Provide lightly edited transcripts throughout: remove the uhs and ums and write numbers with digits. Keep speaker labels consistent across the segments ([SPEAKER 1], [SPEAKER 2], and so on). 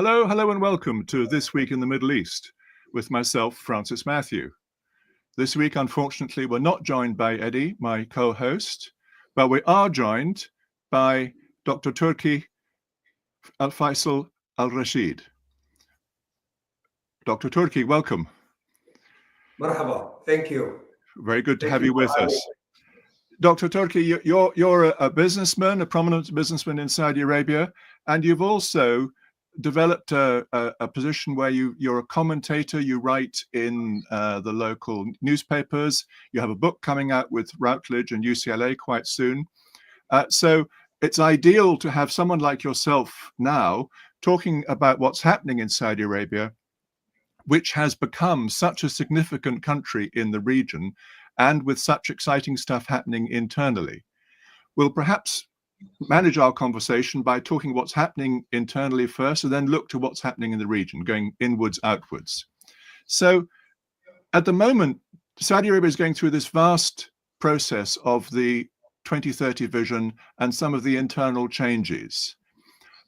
[SPEAKER 1] Hello, hello, and welcome to This Week in the Middle East with myself, Francis Matthew. This week, unfortunately, we're not joined by Eddie, my co-host, but we are joined by Dr. Turki Faisal Rasheed. Dr. Turki, welcome.
[SPEAKER 2] Marhaba, thank you.
[SPEAKER 1] Very good to have you with us. Dr. Turki, you're a businessman, a prominent businessman in Saudi Arabia, and you've also developed a position where you're a commentator. You write in the local newspapers. You have a book coming out with Routledge and UCLA quite soon. So it's ideal to have someone like yourself now talking about what's happening in Saudi Arabia, which has become such a significant country in the region and with such exciting stuff happening internally. We'll perhaps manage our conversation by talking what's happening internally first, and then look to what's happening in the region, going inwards, outwards. So at the moment, Saudi Arabia is going through this vast process of the 2030 vision and some of the internal changes.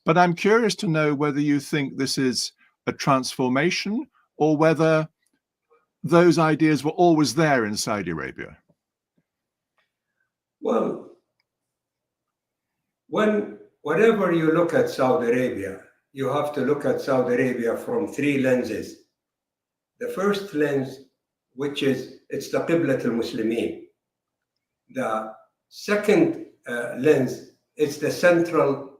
[SPEAKER 1] But I'm curious to know whether you think this is a transformation or whether those ideas were always there in Saudi Arabia.
[SPEAKER 2] Well, whenever you look at Saudi Arabia, you have to look at Saudi Arabia from three lenses. The first lens, which is it's the Qiblat al-Muslimin. The second lens is the central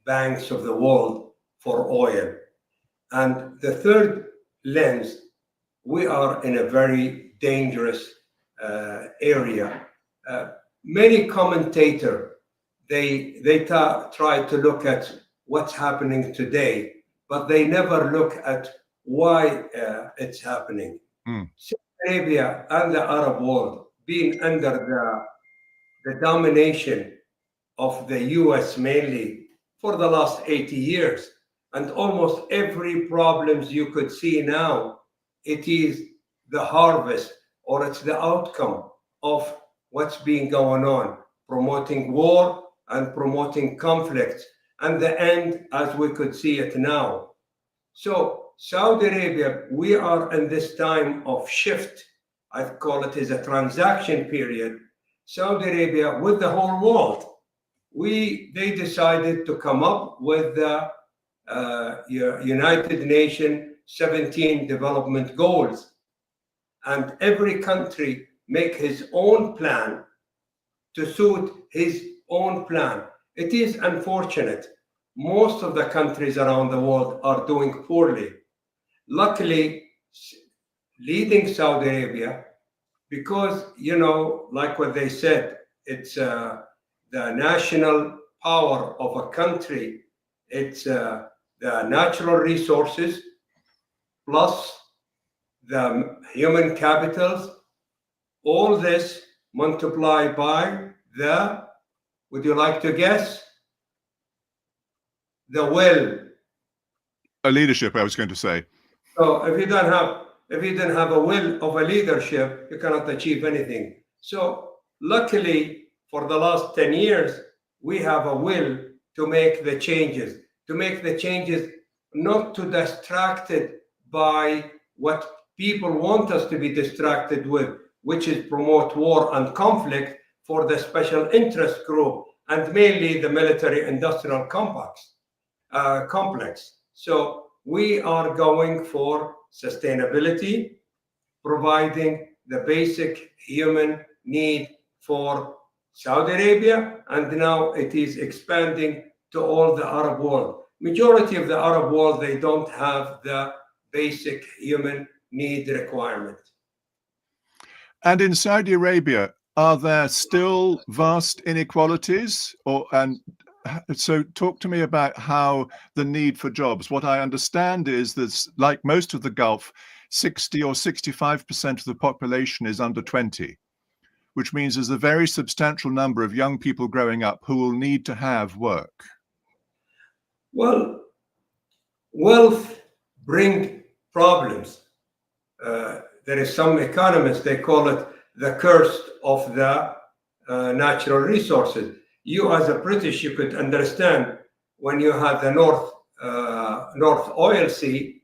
[SPEAKER 2] banks of the world for oil. And the third lens, we are in a very dangerous area. Many commentators, they try to look at what's happening today, but they never look at why it's happening. Saudi Arabia and the Arab world being under the domination of the US mainly for the last 80 years, and almost every problems you could see now, it is the harvest or it's the outcome of what's been going on, promoting war and promoting conflicts, and the end as we could see it now. So Saudi Arabia, we are in this time of shift. I call it as a transaction period. Saudi Arabia with the whole world, they decided to come up with the United Nations 17 development goals, and every country make his own plan to suit his own plan. It is unfortunate. Most of the countries around the world are doing poorly. Luckily, leading Saudi Arabia, because, like what they said, it's the national power of a country. It's the natural resources plus the human capitals, all this multiplied by would you like to guess? The will.
[SPEAKER 1] A leadership, I was going to say.
[SPEAKER 2] So if you didn't have a will of a leadership, you cannot achieve anything. So luckily, for the last 10 years, we have a will to make the changes, not to distracted by what people want us to be distracted with, which is promote war and conflict for the special interest group and mainly the military-industrial complex. So we are going for sustainability, providing the basic human need for Saudi Arabia, and now it is expanding to all the Arab world. Majority of the Arab world, they don't have the basic human need requirement.
[SPEAKER 1] And in Saudi Arabia, are there still vast inequalities? So talk to me about how the need for jobs. What I understand is that, like most of the Gulf, 60 or 65% of the population is under 20, which means there's a very substantial number of young people growing up who will need to have work.
[SPEAKER 2] Well, wealth brings problems. There is some economists, they call it the curse of the natural resources. You as a British, you could understand when you had the North North Oil Sea,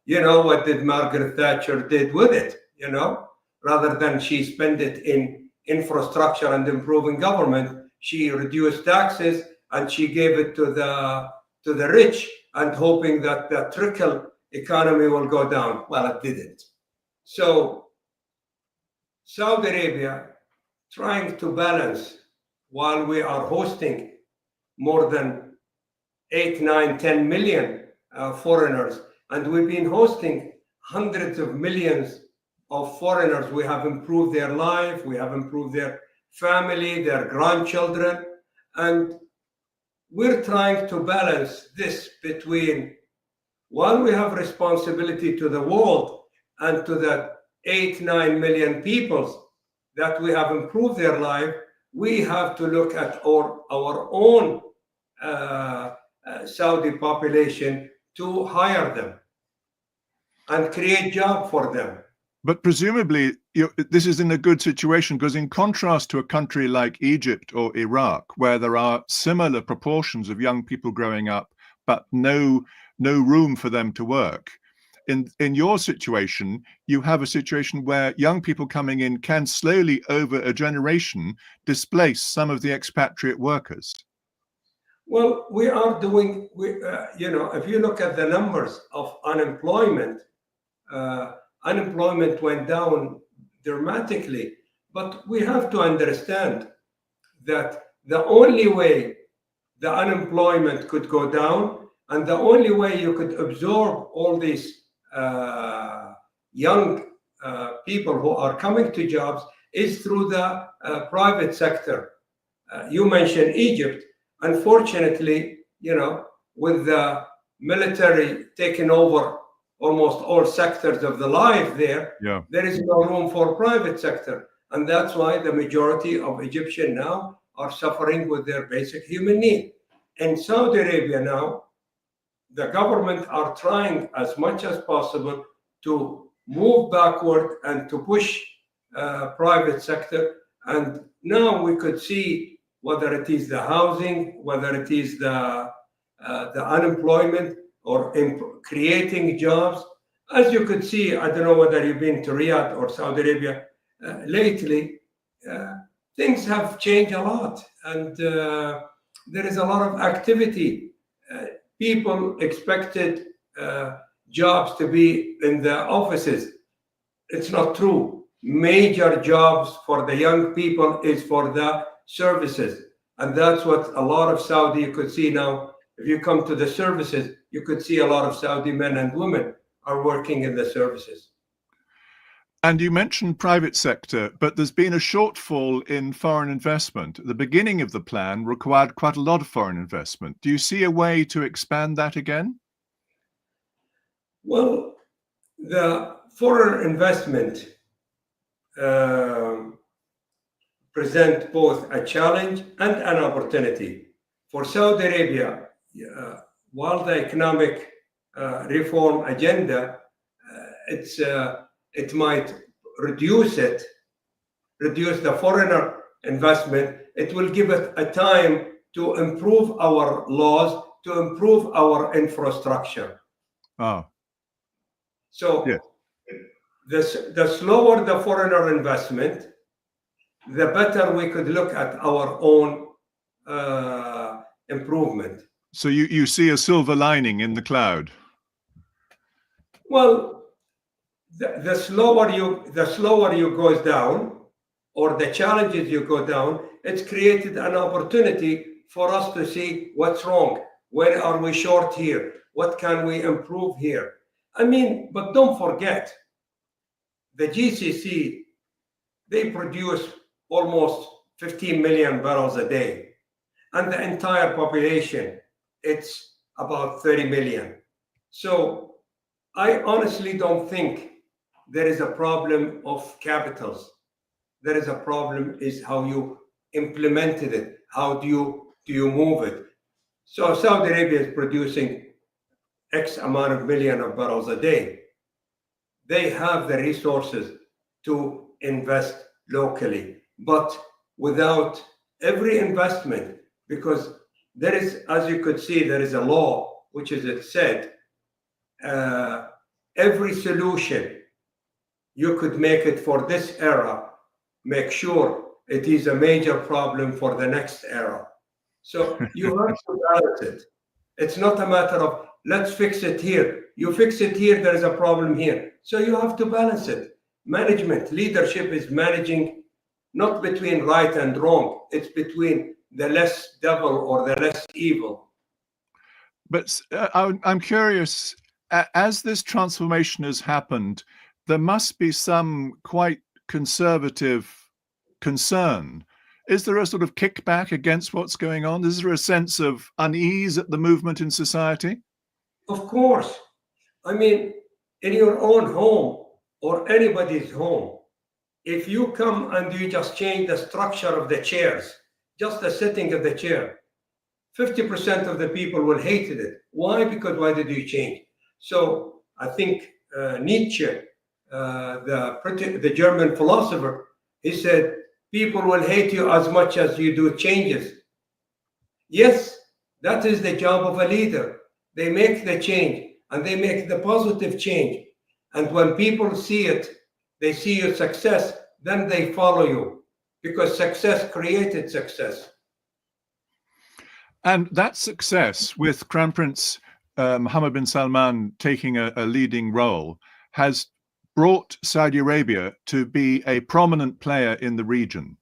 [SPEAKER 2] you know, what did Margaret Thatcher did with it, you know? Rather than she spend it in infrastructure and improving government, she reduced taxes and she gave it to the rich and hoping that the trickle economy will go down. Well, it didn't. So Saudi Arabia trying to balance while we are hosting more than 8, 9, 10 million foreigners, and we've been hosting hundreds of millions of foreigners. We have improved their life, we have improved their family, their grandchildren, and we're trying to balance this between, while we have responsibility to the world and to the 8, 9 million people that we have improved their life, we have to look at our own Saudi population to hire them and create jobs for them.
[SPEAKER 1] But presumably, this is in a good situation, because in contrast to a country like Egypt or Iraq, where there are similar proportions of young people growing up, but no room for them to work, in your situation, you have a situation where young people coming in can slowly, over a generation, displace some of the expatriate workers.
[SPEAKER 2] Well, we are doing, you know, if you look at the numbers of unemployment, unemployment went down dramatically. But we have to understand that the only way the unemployment could go down and the only way you could absorb all these young people who are coming to jobs is through the private sector. You mentioned Egypt. Unfortunately, you know, with the military taking over almost all sectors of the life there, there is no room for private sector. And that's why the majority of Egyptians now are suffering with their basic human need. In Saudi Arabia now, the government are trying as much as possible to move backward and to push private sector. And now we could see whether it is the housing, whether it is the unemployment, or creating jobs. As you could see, I don't know whether you've been to Riyadh or Saudi Arabia lately, things have changed a lot. And there is a lot of activity. People expected jobs to be in the offices. It's not true. Major jobs for the young people is for the services. And that's what a lot of Saudi, you could see now, if you come to the services, you could see a lot of Saudi men and women are working in the services.
[SPEAKER 1] And you mentioned private sector, but there's been a shortfall in foreign investment. The beginning of the plan required quite a lot of foreign investment. Do you see a way to expand that again?
[SPEAKER 2] Well, the foreign investment present both a challenge and an opportunity. For Saudi Arabia, while the economic reform agenda, it might reduce the foreigner investment. It will give it a time to improve our laws, to improve our infrastructure. So
[SPEAKER 1] yes.
[SPEAKER 2] The slower the foreigner investment, the better we could look at our own improvement.
[SPEAKER 1] So you see a silver lining in the cloud?
[SPEAKER 2] Well, the slower you goes down, or the challenges you go down, it's created an opportunity for us to see what's wrong. Where are we short here? What can we improve here? I mean, but don't forget, the GCC, they produce almost 15 million barrels a day. And the entire population, it's about 30 million. So I honestly don't think there is a problem of capitals. There is a problem is how you implemented it. How do you move it? So Saudi Arabia is producing X amount of million of barrels a day. They have the resources to invest locally, but without every investment, because there is, as you could see, there is a law which is it said, every solution you could make it for this era, make sure it is a major problem for the next era. So you have to balance it. It's not a matter of let's fix it here. You fix it here, there is a problem here. So you have to balance it. Management, leadership is managing not between right and wrong. It's between the less devil or the less evil.
[SPEAKER 1] But I'm curious, as this transformation has happened, there must be some quite conservative concern. Is there a sort of kickback against what's going on? Is there a sense of unease at the movement in society?
[SPEAKER 2] Of course. I mean, in your own home or anybody's home, if you come and you just change the structure of the chairs, just the setting of the chair, 50% of the people will hate it. Why? Because why did you change? So I think Nietzsche, the German philosopher, he said, people will hate you as much as you do changes. Yes, that is the job of a leader. They make the change and they make the positive change. And when people see it, they see your success, then they follow you because success created success.
[SPEAKER 1] And that success, with Crown Prince Mohammed bin Salman taking a leading role, has brought Saudi Arabia to be a prominent player in the region.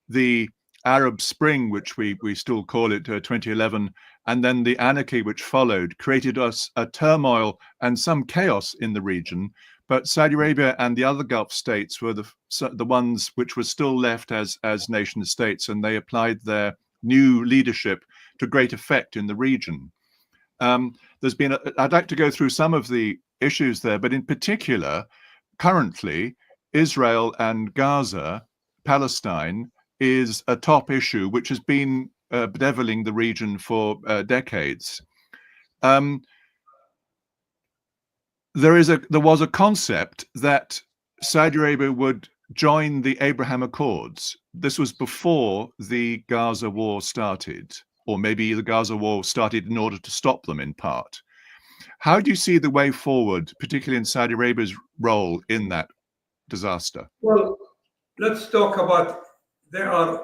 [SPEAKER 1] The Arab Spring, which we still call it 2011, and then the anarchy which followed, created us a turmoil and some chaos in the region. But Saudi Arabia and the other Gulf states were the ones which were still left as nation states, and they applied their new leadership to great effect in the region. There's been, I'd like to go through some of the issues there, but in particular, currently, Israel and Gaza, Palestine, is a top issue which has been bedeviling the region for decades. There was a concept that Saudi Arabia would join the Abraham Accords. This was before the Gaza war started, or maybe the Gaza war started in order to stop them in part. How do you see the way forward, particularly in Saudi Arabia's role in that disaster?
[SPEAKER 2] Well, let's talk about,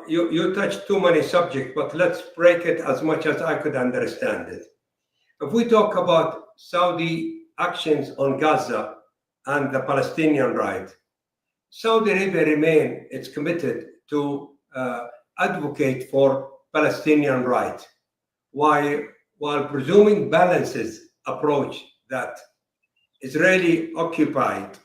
[SPEAKER 2] you touched too many subjects, but let's break it as much as I could understand it. If we talk about Saudi actions on Gaza and the Palestinian right, Saudi Arabia it's committed to advocate for Palestinian right, while presuming balances approach that Israeli occupied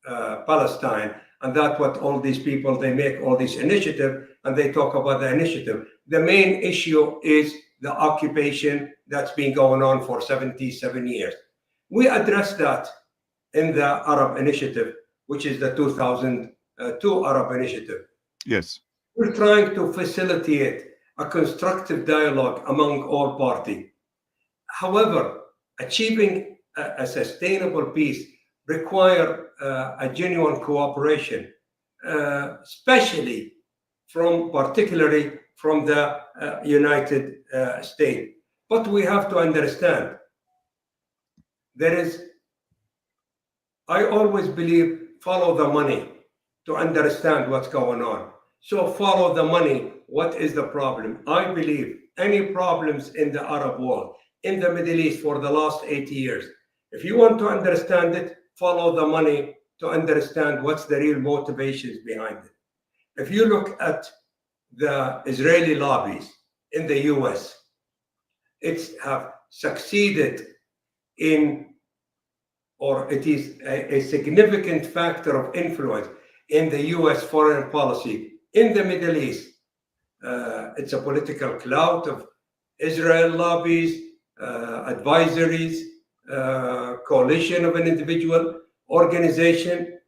[SPEAKER 2] Palestine, and that's what all these people, they make all this initiative and they talk about the initiative. The main issue is the occupation that's been going on for 77 years. We addressed that in the Arab Initiative, which is the 2002 Arab Initiative.
[SPEAKER 1] Yes.
[SPEAKER 2] We're trying to facilitate a constructive dialogue among all parties. However, achieving a sustainable peace require a genuine cooperation, particularly from the United States. But we have to understand, I always believe, follow the money to understand what's going on. So follow the money. What is the problem? I believe any problems in the Arab world, in the Middle East for the last 80 years, if you want to understand it, follow the money to understand what's the real motivations behind it. If you look at the Israeli lobbies in the US, it's have succeeded in, or it is a significant factor of influence in the US foreign policy in the Middle East. It's a political clout of Israel lobbies, advisories, coalition of an individual organization.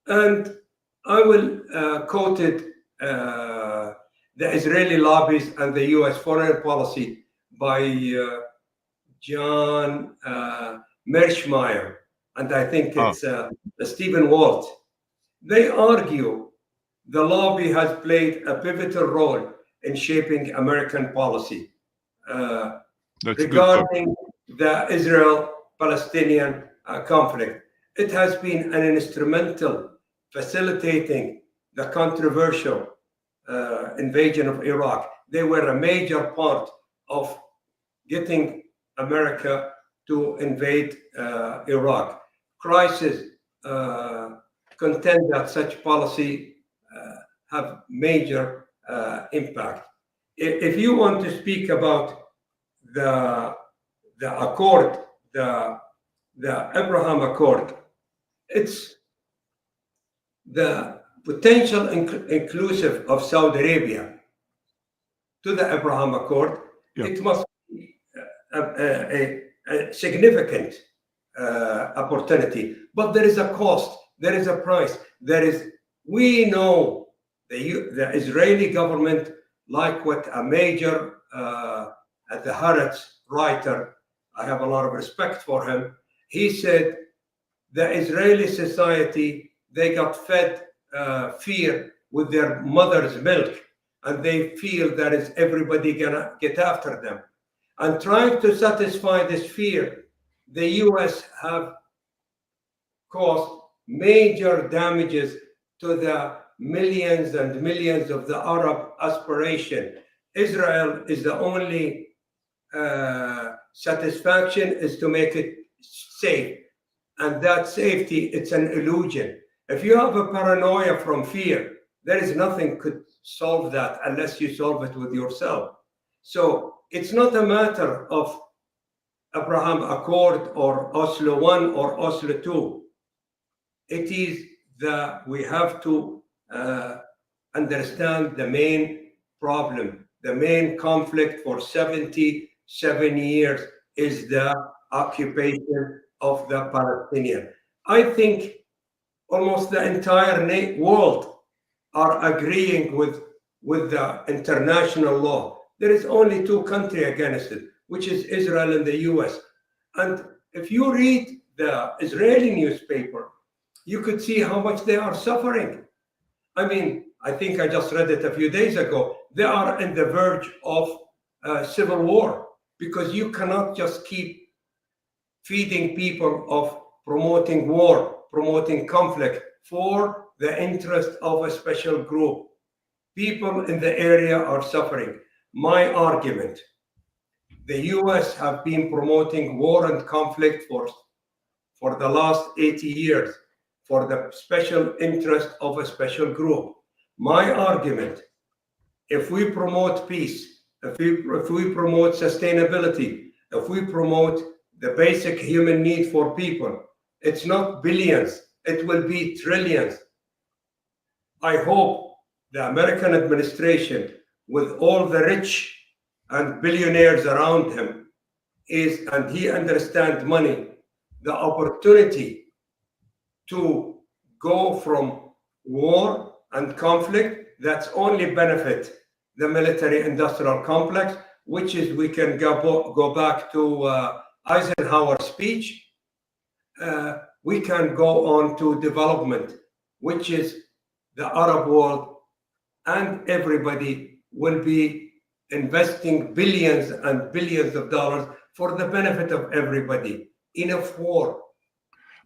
[SPEAKER 2] And I will quote it, the Israeli lobbies and the US foreign policy by John Merschmeyer, and I think it's Stephen Walt. They argue the lobby has played a pivotal role in shaping American policy regarding the Israel-Palestinian conflict. It has been an instrumental facilitating the controversial invasion of Iraq. They were a major part of getting America to invade Iraq. Crisis contend that such policy have major impact. If you want to speak about the accord, the Abraham Accord, it's the potential inclusive of Saudi Arabia to the Abraham Accord. Yep. It must be a significant opportunity, but there is a cost, there is a price, we know the Israeli government, like what a major at the Haaretz writer, I have a lot of respect for him, he said the Israeli society, they got fed fear with their mother's milk, and they feel that is everybody gonna get after them. And trying to satisfy this fear, the US have caused major damages to the millions and millions of the Arab aspiration. Israel is the only satisfaction is to make it safe. And that safety, it's an illusion. If you have a paranoia from fear, there is nothing could solve that unless you solve it with yourself. So it's not a matter of Abraham Accord or Oslo I or Oslo II. It is that we have to understand the main problem. The main conflict for 77 years is the occupation of the Palestinian. I think almost the entire world are agreeing with the international law. There is only two countries against it, which is Israel and the US. And if you read the Israeli newspaper, you could see how much they are suffering. I mean, I think I just read it a few days ago. They are on the verge of civil war, because you cannot just keep feeding people of promoting war, promoting conflict for the interest of a special group. People in the area are suffering. My argument, the US have been promoting war and conflict for the last 80 years for the special interest of a special group. My argument, if we promote peace, if we promote sustainability, if we promote the basic human need for people, it's not billions, it will be trillions. I hope the American administration, with all the rich and billionaires around him, and he understands money, the opportunity to go from war and conflict, that's only benefit the military-industrial complex, which is, we can go back to Eisenhower's speech. We can go on to development, which is the Arab world, and everybody will be investing billions and billions of dollars for the benefit of everybody. Enough war.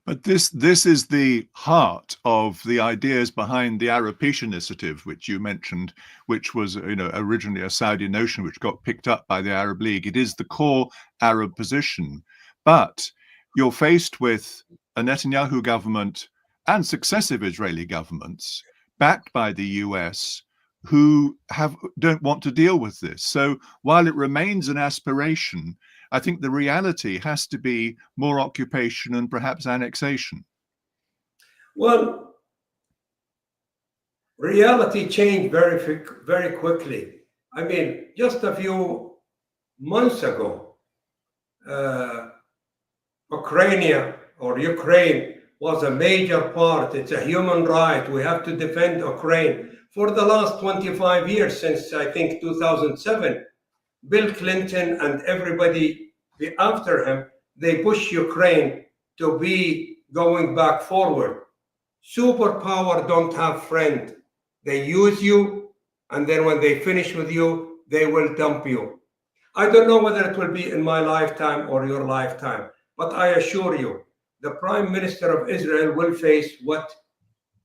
[SPEAKER 1] But this is the heart of the ideas behind the Arab Peace Initiative, which you mentioned, which was originally a Saudi notion, which got picked up by the Arab League. It is the core Arab position. But you're faced with a Netanyahu government and successive Israeli governments backed by the US who don't want to deal with this. So while it remains an aspiration, I think the reality has to be more occupation and perhaps annexation.
[SPEAKER 2] Well, reality changed very, very quickly. I mean, just a few months ago, Ukraine was a major part. It's a human right. We have to defend Ukraine. For the last 25 years, since I think 2007, Bill Clinton and everybody after him, they push Ukraine to be going back forward. Superpower don't have friend. They use you, and then when they finish with you, they will dump you. I don't know whether it will be in my lifetime or your lifetime, but I assure you, the Prime Minister of Israel will face what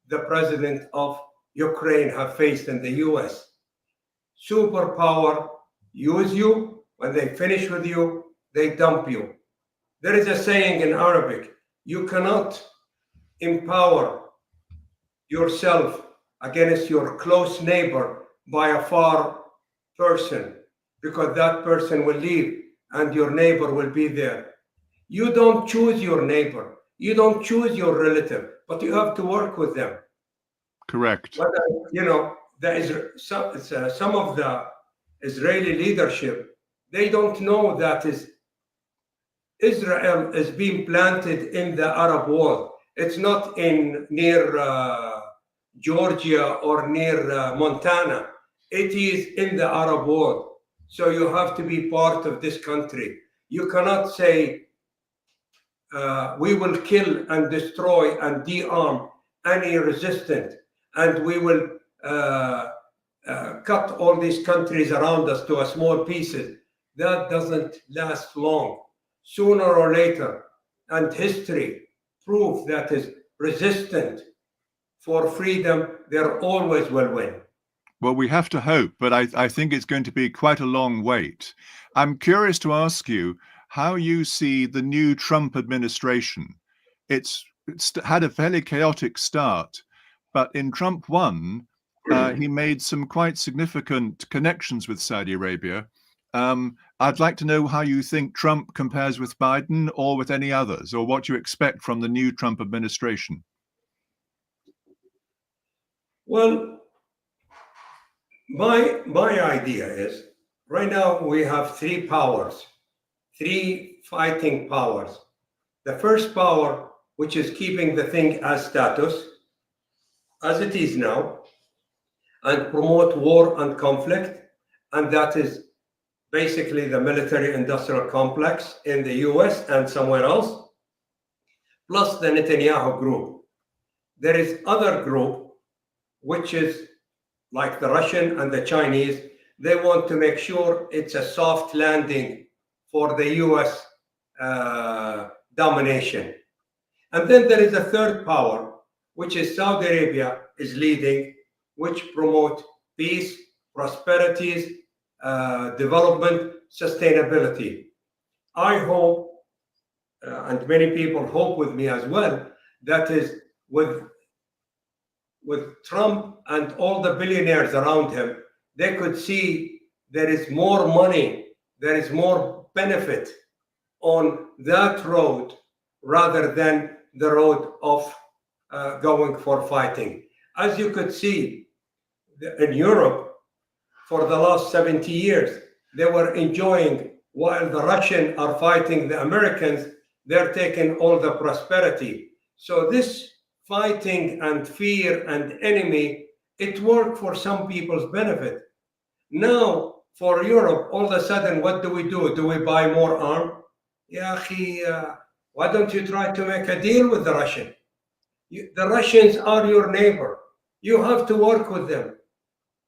[SPEAKER 2] the President of Ukraine have faced in the US. Superpower use you, when they finish with you, they dump you. There is a saying in Arabic, you cannot empower yourself against your close neighbor by a far person, because that person will leave and your neighbor will be there. You don't choose your neighbor, you don't choose your relative, but you have to work with them.
[SPEAKER 1] Correct.
[SPEAKER 2] Whether, you know, some of the Israeli leadership, they don't know that Israel is being planted in the Arab world. It's not in near Georgia or near Montana. It is in the Arab world. So you have to be part of this country. You cannot say we will kill and destroy and de-arm any resistant, and we will cut all these countries around us to a small pieces. That doesn't last long. Sooner or later, and history prove that is resistant for freedom, there always will win.
[SPEAKER 1] Well, we have to hope, but I think it's going to be quite a long wait. I'm curious to ask you how you see the new Trump administration. It's had a fairly chaotic start, but in Trump 1, he made some quite significant connections with Saudi Arabia. I'd like to know how you think Trump compares with Biden or with any others, or what you expect from the new Trump administration.
[SPEAKER 2] Well, my idea is, right now we have three powers, three fighting powers. The first power, which is keeping the thing as status, as it is now, and promote war and conflict, and that is basically the military-industrial complex in the US and somewhere else, plus the Netanyahu group. There is other group, which is like the Russian and the Chinese. They want to make sure it's a soft landing for the US domination. And then there is a third power, which is Saudi Arabia is leading, which promote peace, prosperities, development, sustainability. I hope, and many people hope with me as well, that is with Trump and all the billionaires around him, they could see there is more money, there is more benefit on that road rather than the road of going for fighting. As you could see in Europe, for the last 70 years, they were enjoying, while the Russians are fighting the Americans, they're taking all the prosperity. So this fighting and fear and enemy, it worked for some people's benefit. Now, for Europe, all of a sudden, what do? Do we buy more arms? Yeah, why don't you try to make a deal with the Russian? The Russians are your neighbor. You have to work with them.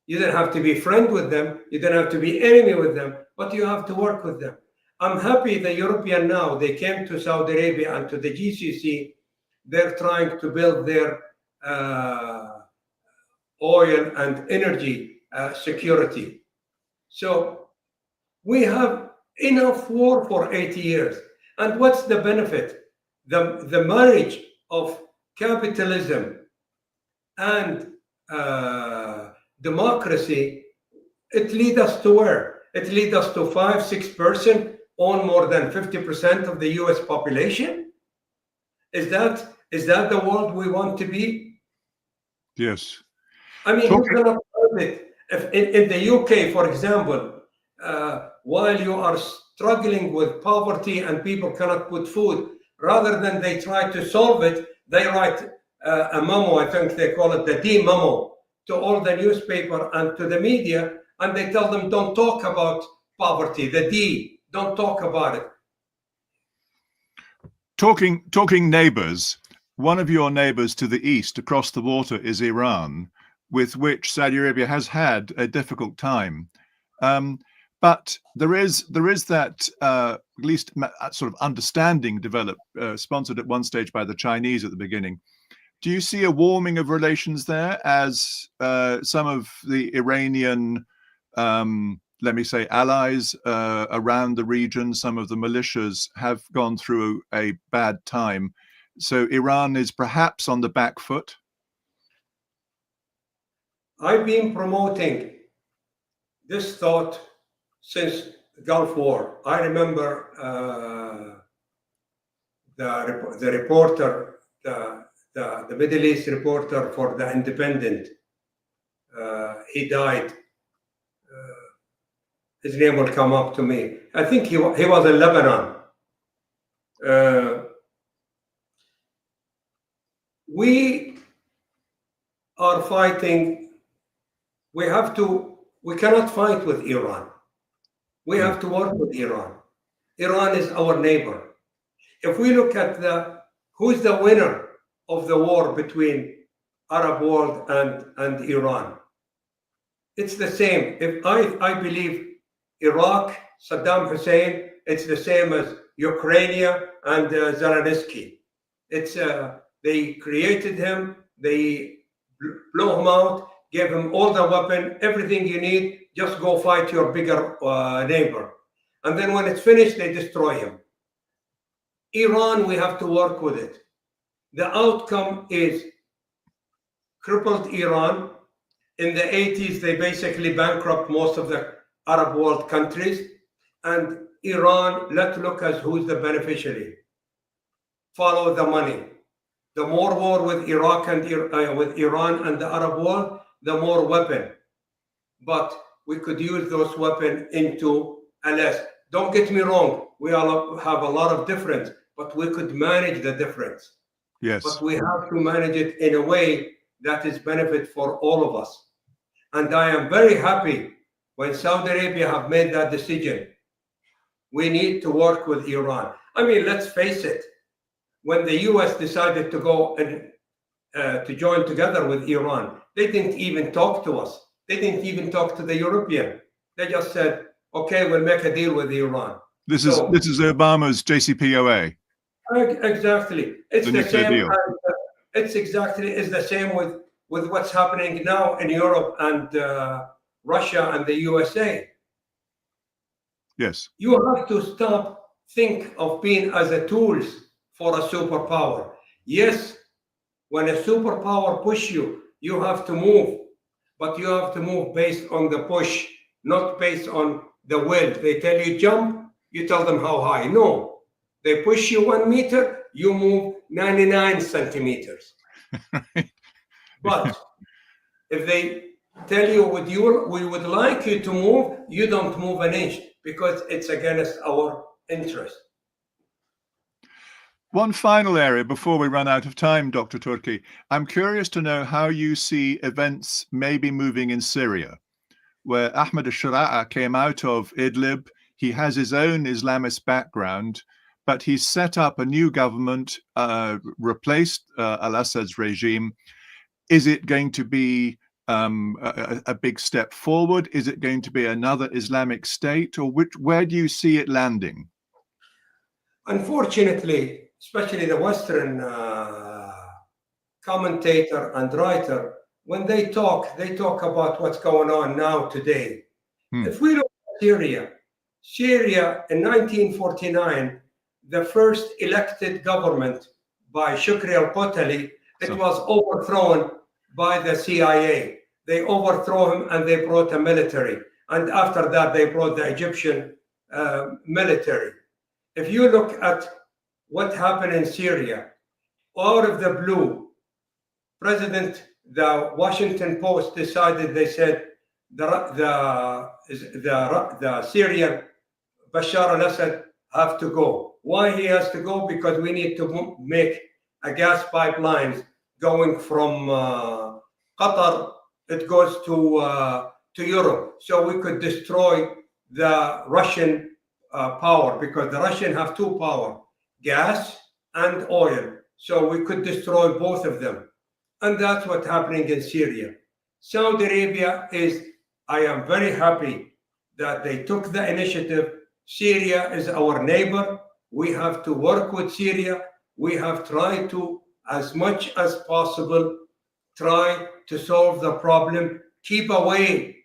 [SPEAKER 2] You don't have to be friend with them. You don't have to be enemy with them, but you have to work with them. I'm happy the European now, they came to Saudi Arabia and to the GCC. They're trying to build their oil and energy security. So we have enough war for 80 years. And what's the benefit? The marriage of capitalism and democracy, it leads us to where? It leads us to 5-6% own more than 50% of the US population? Is that the world we want to be?
[SPEAKER 1] Yes.
[SPEAKER 2] I mean, you cannot help it. If in the UK, for example, while you are struggling with poverty and people cannot put food, rather than they try to solve it, they write a memo, I think they call it the D memo, to all the newspaper and to the media, and they tell them, don't talk about poverty, the D, don't talk about it.
[SPEAKER 1] Talking neighbors, one of your neighbors to the east across the water is Iran, with which Saudi Arabia has had a difficult time. But there is that at least sort of understanding developed, sponsored at one stage by the Chinese at the beginning. Do you see a warming of relations there as some of the Iranian, let me say, allies around the region, some of the militias have gone through a bad time? So Iran is perhaps on the back foot?
[SPEAKER 2] I've been promoting this thought since the Gulf War. I remember the reporter, the Middle East reporter for The Independent. He died. His name will come up to me. I think he was in Lebanon. We are fighting. We cannot fight with Iran. We have to work with Iran. Iran is our neighbor. If we look at who's the winner of the war between Arab world and Iran, it's the same. If I believe Iraq, Saddam Hussein, it's the same as Ukraine and Zelensky. It's they created him, they blew him out, gave him all the weapon, everything you need, just go fight your bigger neighbor. And then when it's finished, they destroy him. Iran, we have to work with it. The outcome is crippled Iran. In the 80s, they basically bankrupt most of the Arab world countries. And Iran, let's look at who's the beneficiary. Follow the money. The more war with Iraq and with Iran and the Arab world, the more weapon. But we could use those weapons into less. Don't get me wrong, we all have a lot of difference, but we could manage the difference.
[SPEAKER 1] Yes.
[SPEAKER 2] But we have to manage it in a way that is benefit for all of us. And I am very happy when Saudi Arabia have made that decision. We need to work with Iran. I mean, let's face it. When the US decided to go and to join together with Iran, they didn't even talk to us. They didn't even talk to the European. They just said, okay, we'll make a deal with Iran.
[SPEAKER 1] This is Obama's JCPOA.
[SPEAKER 2] Exactly. It's
[SPEAKER 1] the
[SPEAKER 2] same.
[SPEAKER 1] deal.
[SPEAKER 2] It's the same with what's happening now in Europe and Russia and the USA.
[SPEAKER 1] Yes.
[SPEAKER 2] You have to think of being as a tools for a superpower. Yes, when a superpower push you, you have to move, but you have to move based on the push, not based on the will. They tell you jump, you tell them how high. No, they push you 1 meter, you move 99 centimeters.
[SPEAKER 1] Right.
[SPEAKER 2] But if they tell you we would like you to move, you don't move an inch because it's against our interest.
[SPEAKER 1] One final area before we run out of time, Dr. Turki. I'm curious to know how you see events maybe moving in Syria, where Ahmed al-Shara'a came out of Idlib. He has his own Islamist background, but he's set up a new government, replaced al-Assad's regime. Is it going to be a big step forward? Is it going to be another Islamic state, or where do you see it landing?
[SPEAKER 2] Unfortunately, especially the Western commentator and writer, when they talk about what's going on now today. If we look at Syria in 1949, the first elected government by Shukri al-Qutali, it was overthrown by the CIA. They overthrew him and they brought a military. And after that, they brought the Egyptian military. If you look at what happened in Syria, out of the blue, the Washington Post decided, they said, the Syrian Bashar al-Assad have to go. Why he has to go? Because we need to make a gas pipeline going from Qatar. It goes to Europe, so we could destroy the Russian power, because the Russians have two power, gas and oil. So we could destroy both of them. And that's what's happening in Syria. Saudi Arabia I am very happy that they took the initiative. Syria is our neighbor. We have to work with Syria. We have tried to, as much as possible, try to solve the problem, keep away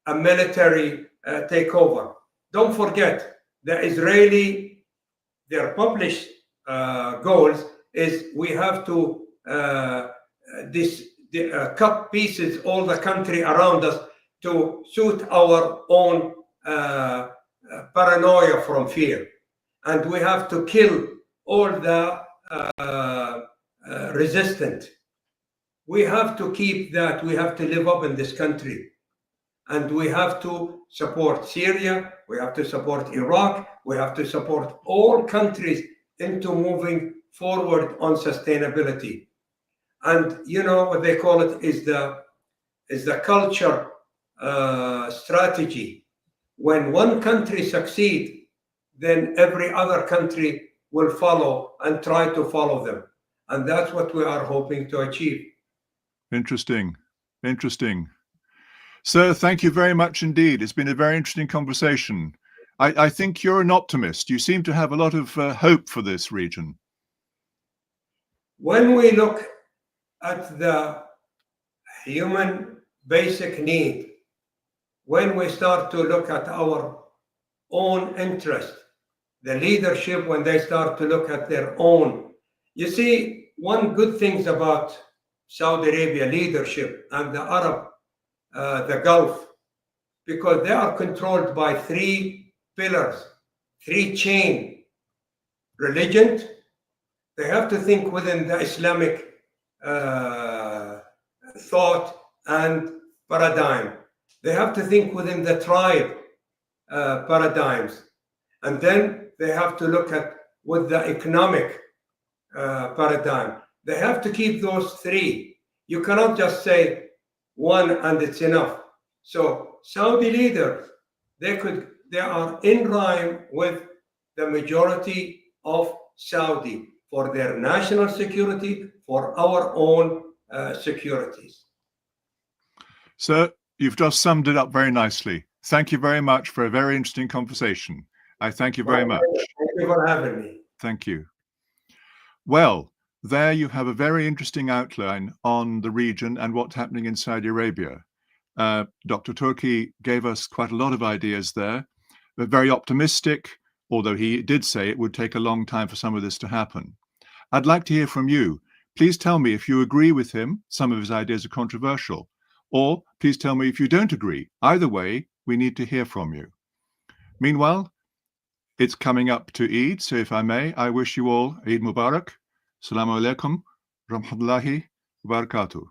[SPEAKER 2] a military takeover. Don't forget, the Israeli, their published goals is we have to cut pieces all the country around us to suit our own paranoia from fear. And we have to kill all the resistant. We have to keep that. We have to live up in this country. And we have to support Syria. We have to support Iraq. We have to support all countries into moving forward on sustainability. And you know what they call it is the culture strategy. When one country succeeds, then every other country will follow and try to follow them. And that's what we are hoping to achieve.
[SPEAKER 1] Interesting. Interesting. Sir, thank you very much indeed. It's been a very interesting conversation. I think you're an optimist. You seem to have a lot of hope for this region.
[SPEAKER 2] When we look at the human basic need, when we start to look at our own interest, the leadership, when they start to look at their own, you see, one good thing about Saudi Arabia leadership and the Arab, the Gulf, because they are controlled by three pillars, three chain: religion. They have to think within the Islamic thought and paradigm. They have to think within the tribe paradigms. And then they have to look at with the economic paradigm. They have to keep those three. You cannot just say one and it's enough. So Saudi leaders, they are in line with the majority of Saudi for their national security, for our own securities.
[SPEAKER 1] Sir, you've just summed it up very nicely. Thank you very much for a very interesting conversation. I thank you very much.
[SPEAKER 2] Thank you for having me.
[SPEAKER 1] Thank you. Well, there you have a very interesting outline on the region and what's happening in Saudi Arabia. Dr. Turki gave us quite a lot of ideas there, but very optimistic, although he did say it would take a long time for some of this to happen. I'd like to hear from you. Please tell me if you agree with him. Some of his ideas are controversial. Or please tell me if you don't agree. Either way, we need to hear from you. Meanwhile, it's coming up to Eid, so if I may, I wish you all Eid Mubarak. Assalamu alaikum, rahmatullahi wa barakatuh.